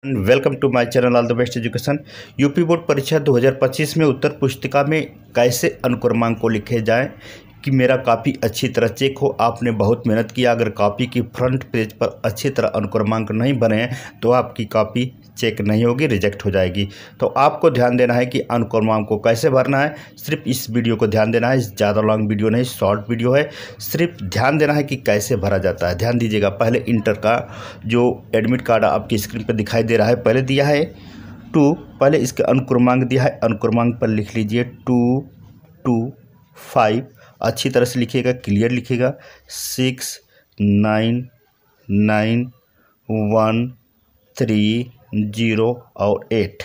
Welcome to my channel all the best education. UP board परीक्षा 2025 में उत्तर पुस्तिका में कैसे अनुक्रमांक को लिखे जाएं कि मेरा कॉपी अच्छी तरह चेक हो। आपने बहुत मेहनत किया, अगर कॉपी की फ्रंट पेज पर अच्छी तरह अनुक्रमांक नहीं बने तो आपकी कॉपी चेक नहीं होगी, रिजेक्ट हो जाएगी। तो आपको ध्यान देना है कि अनुक्रमांक को कैसे भरना है। सिर्फ इस वीडियो को ध्यान देना है, ज़्यादा लॉन्ग वीडियो नहीं, शॉर्ट वीडियो है। सिर्फ ध्यान देना है कि कैसे भरा जाता है। ध्यान दीजिएगा, पहले इंटर का जो एडमिट कार्ड आपकी स्क्रीन पर दिखाई दे रहा है, पहले दिया है 2, पहले इसके अनुक्रमांक दिया है। अनुक्रमांक पर लिख लीजिए 2 2 5, अच्छी तरह से लिखिएगा, क्लियर लिखिएगा। 6 9 9 1 3 0 और 8,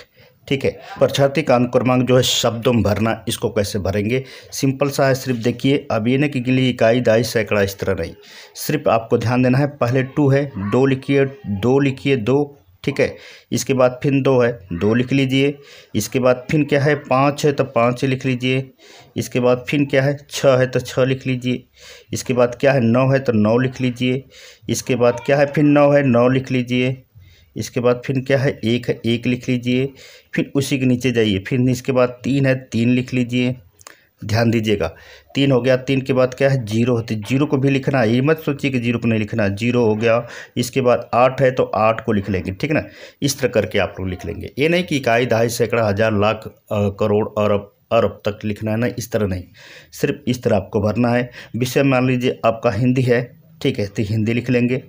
ठीक है। परीक्षार्थी का अनुक्रमांक जो है शब्दों में भरना, इसको कैसे भरेंगे, सिंपल सा है। सिर्फ देखिए, अब ये ना कि लिए इकाई दाई सैकड़ा इस तरह नहीं, सिर्फ आपको ध्यान देना है। पहले 2 है, 2 लिखिए, 2 लिखिए, 2, ठीक है। इसके बाद फिर 2 है, 2 लिख लीजिए। इसके बाद फिर क्या है, 5 है तो 5 लिख लीजिए। इसके बाद फिर क्या है, 6 है तो 6 लिख लीजिए। इसके बाद क्या है, 9 है तो 9 लिख लीजिए। इसके बाद क्या है, फिर 9 है, 9 लिख लीजिए। इसके बाद फिर क्या है, 1 है, 1 लिख लीजिए। फिर उसी के नीचे जाइए, फिर इसके बाद 3 है, 3 लिख लीजिए। ध्यान दीजिएगा, 3 हो गया। 3 के बाद क्या है, 0 है, 0 को भी लिखना है। ये मत सोचिए कि 0 को नहीं लिखना, 0 हो गया। इसके बाद 8 है तो 8 को लिख लेंगे, ठीक है ना। इस तरह करके आप लोग लिख लेंगे। ये नहीं कि इकाई दहाई सैकड़ा हज़ार लाख करोड़ अरब तक लिखना है ना, इस तरह नहीं, सिर्फ इस तरह आपको भरना है। विषय मान लीजिए आपका हिंदी है, ठीक है, तो हिंदी लिख लेंगे।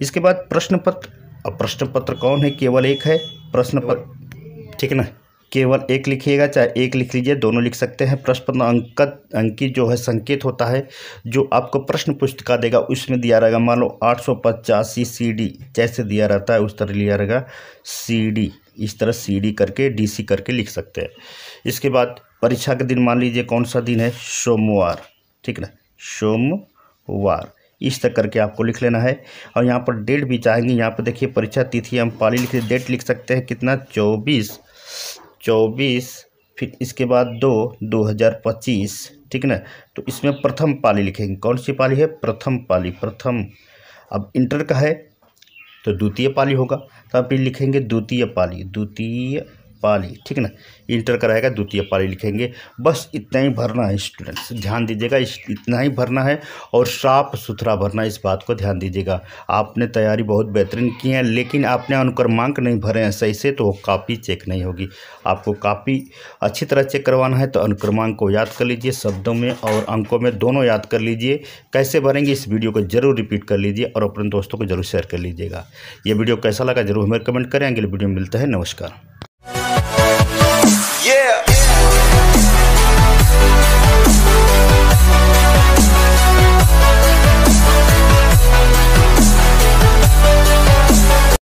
इसके बाद प्रश्न पत्र। अब प्रश्न पत्र कौन है, केवल एक है प्रश्न पत्र, ठीक है ना, केवल एक लिखिएगा, चाहे एक लिख लीजिए, दोनों लिख सकते हैं। प्रश्न पत्र अंकित जो है संकेत होता है, जो आपको प्रश्न पुस्तिका देगा उसमें दिया रहेगा। मान लो 885 CD जैसे दिया रहता है उस तरह लिया रहेगा, CD, इस तरह CD करके DC करके लिख सकते हैं। इसके बाद परीक्षा के दिन मान लीजिए कौन सा दिन है, सोमवार, ठीक है ना, सोमवार, इस तरह करके आपको लिख लेना है। और यहाँ पर डेट भी चाहेंगे, यहाँ पर देखिए परीक्षा तिथि हम पाली लिख, डेट लिख सकते हैं कितना, 24, फिर इसके बाद 2/2025, ठीक है ना। तो इसमें प्रथम पाली लिखेंगे, कौन सी पाली है, प्रथम पाली, प्रथम। अब इंटर का है तो द्वितीय पाली होगा, तो आप लिखेंगे द्वितीय पाली, द्वितीय पाली, ठीक है ना। इंटर का रहेगा द्वितीय पाली लिखेंगे। बस इतना ही भरना है स्टूडेंट्स, ध्यान दीजिएगा, इतना ही भरना है और साफ सुथरा भरना है, इस बात को ध्यान दीजिएगा। आपने तैयारी बहुत बेहतरीन की है, लेकिन आपने अनुक्रमांक नहीं भरे हैं सही से, तो कॉपी चेक नहीं होगी। आपको कॉपी अच्छी तरह चेक करवाना है तो अनुक्रमांक को याद कर लीजिए, शब्दों में और अंकों में दोनों याद कर लीजिए। कैसे भरेंगे इस वीडियो को जरूर रिपीट कर लीजिए और अपने दोस्तों को जरूर शेयर कर लीजिएगा। ये वीडियो कैसा लगा जरूर हमें कमेंट करें। अगले वीडियो में मिलता है, नमस्कार।